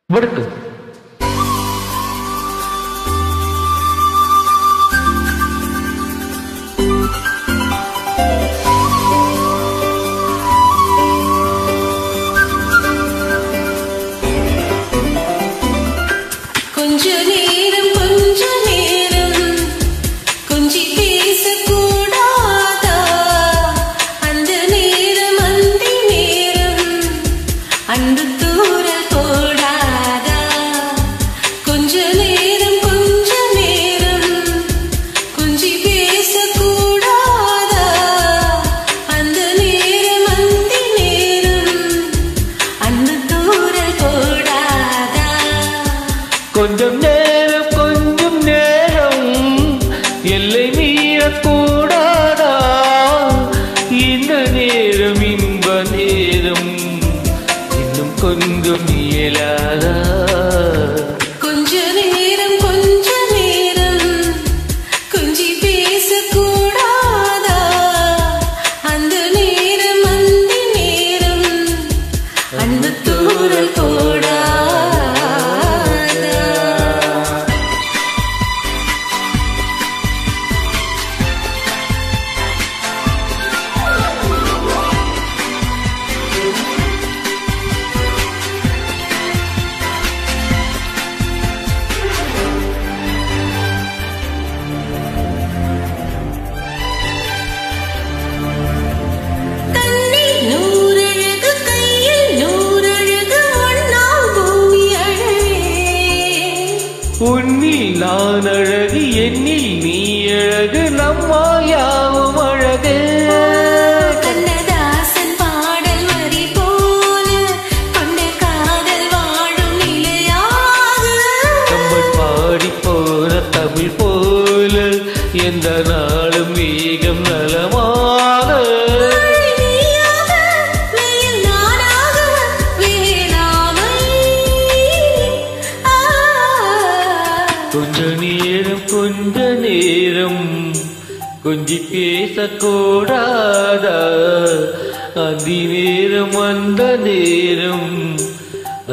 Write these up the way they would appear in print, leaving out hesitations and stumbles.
வணக்கம். கொஞ்சம் நேரம் எல்லை மீறக்கூடாதா? இந்த நேரம் இன்ப நேரம் இன்னும் கொஞ்சம் இயலாதா? கொஞ்ச நேரம் கொஞ்சி பேசக்கூடாதா? அந்த நேரம் அந்தி நேரம் அன்பு தூரல் போடா. உன்னில் நான் அழகு, என்னில் நீ அழகு, நம்மால் யாவும் அழகு. கண்ணதாசன் பாடல் வரி போல கொண்ட காதல் வாழும் நிலையாக நம்மள் பாடி போன தமிழ் போல எந்த நாளும் வேகம் நலமாக. கொஞ்ச நேரம் கொஞ்சி பேசக்கூடாதா? அந்தி நேரம் அந்த நேரம்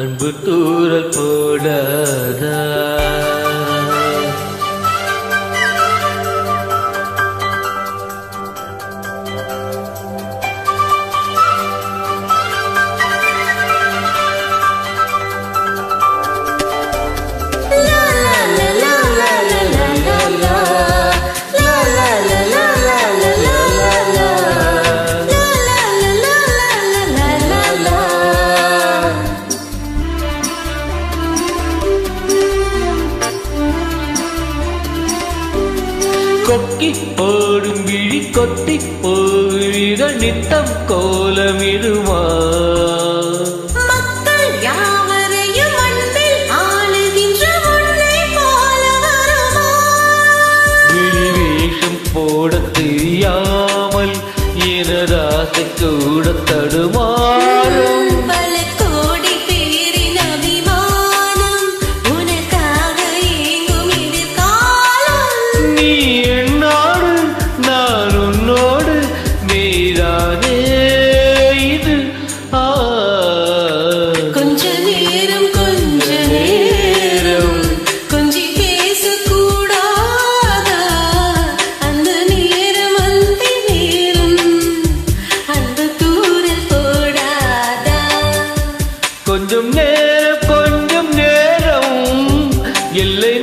அன்பு தூரல் போடாதா? கொக்கி போடும் விழி கொத்தி போகிற நித்தம் கோலமிடுமா? மக்கள் யாவரையும் அன்பில் ஆளுகின்ற உன்னை போல வருமா? விழி வேஷம் போட தெரியாமல் எனதாசை கூட தடுமாறும். பல கோடி பேரின் அபிமானம் உனக்காக ஏங்கும் எதிர்காலம். நீ என்னோடு நான் உன்னோடு நீதானே இது. கொஞ்ச நேரம் கொஞ்சி பேசக்கூடாதா? அந்த நேரம் அந்தி நேரம் அன்பு தூரல் போடாதா? கொஞ்சம் நேரம் எல்லை